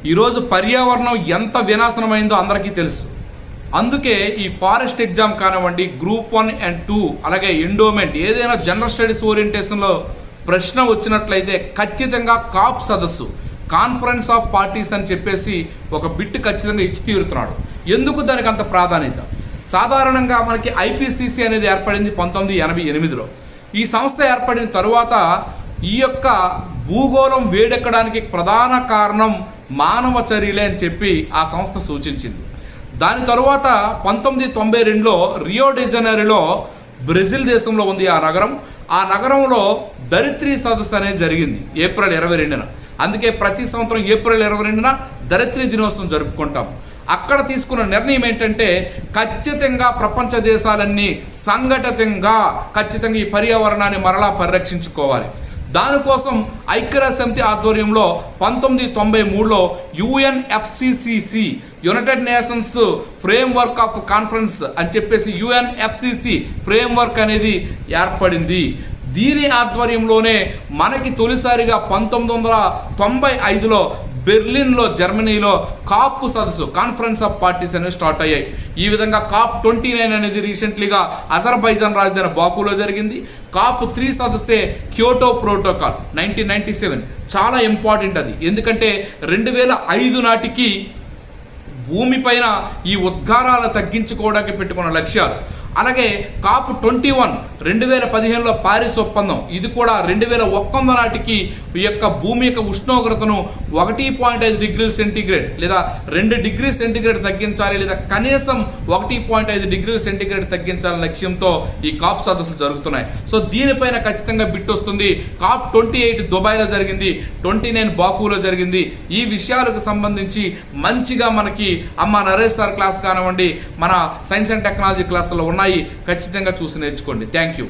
ఈరోజు పర్యావరణం ఎంత వినాశనమైందో అందరికీ తెలుసు. అందుకే ఈ ఫారెస్ట్ ఎగ్జామ్ కానివ్వండి, గ్రూప్ 1 and 2, అలాగే ఎండోమెంట్, ఏదైనా జనరల్ స్టడీస్ ఓరియంటేషన్లో ప్రశ్న వచ్చినట్లయితే ఖచ్చితంగా కాప్ సదస్సు, కాన్ఫరెన్స్ ఆఫ్ పార్టీస్ అని చెప్పేసి ఒక బిట్ ఖచ్చితంగా ఇచ్చి తీరుతున్నాడు. ఎందుకు దానికి అంత ప్రాధాన్యత? సాధారణంగా మనకి ఐపీసీసీ అనేది ఏర్పడింది 1988లో. ఈ సంస్థ ఏర్పడిన తరువాత ఈ యొక్క భూగోళం వేడెక్కడానికి ప్రధాన కారణం మానవ చర్యలే అని చెప్పి ఆ సంస్థ సూచించింది. దాని తరువాత 1992లో రియో డి జనైరోలో, బ్రెజిల్ దేశంలో ఉంది ఆ నగరం. ఆ నగరంలో ధరిత్రి సదస్సు అనేది జరిగింది ఏప్రిల్ 22న. అందుకే ప్రతి సంవత్సరం ఏప్రిల్ 22న ధరిత్రి దినోత్సవం జరుపుకుంటాం. అక్కడ తీసుకున్న నిర్ణయం ఏంటంటే ఖచ్చితంగా ప్రపంచ దేశాలన్నీ సంఘటితంగా ఖచ్చితంగా ఈ పర్యావరణాన్ని మరలా పరిరక్షించుకోవాలి. దానికోసం ఐక్యరాజ్యసమితి ఆధ్వర్యంలో 1993లో UNFCCC, United Nations Framework of Conference అని చెప్పేసి యుఎన్ఎఫ్సిసి ఫ్రేమ్వర్క్ అనేది ఏర్పడింది. దీని ఆధ్వర్యంలోనే మనకి తొలిసారిగా 1995లో బెర్లిన్లో, జర్మనీలో కాప్ సదస్సు, కాన్ఫరెన్స్ ఆఫ్ పార్టీస్ అనేవి స్టార్ట్ అయ్యాయి. ఈ విధంగా కాప్ 29 అనేది రీసెంట్లీగా అజర్బైజాన్ రాజధాని బాకులో జరిగింది. కాప్ 3 సదస్సే క్యోటో ప్రోటోకాల్ 1997. చాలా ఇంపార్టెంట్ అది. ఎందుకంటే 2005 నాటికి భూమిపైన ఈ ఉద్గారాలు తగ్గించుకోవడానికి పెట్టుకున్న లక్ష్యాలు. అలాగే కాప్ 21 2015లో పారిస్ ఒప్పందం, ఇది కూడా 2001 నాటికి ఈ యొక్క భూమి యొక్క ఉష్ణోగ్రతను 1.5 డిగ్రీల సెంటీగ్రేడ్ లేదా 2 డిగ్రీ సెంటీగ్రేడ్ తగ్గించాలి, లేదా కనీసం 1.5 డిగ్రీల సెంటీగ్రేడ్ తగ్గించాలనే లక్ష్యంతో ఈ కాప్ సదస్సులు జరుగుతున్నాయి. సో దీనిపైన ఖచ్చితంగా బిట్ వస్తుంది. కాప్ 28 దుబాయ్లో జరిగింది, 29 బాకులో జరిగింది. ఈ విషయాలకు సంబంధించి మంచిగా మనకి అమ్మ నరేష్ సార్ క్లాస్ కానివ్వండి, మన సైన్స్ అండ్ టెక్నాలజీ క్లాసులో ఉన్నాయి. ఖచ్చితంగా చూసి నేర్చుకోండి. Thank you.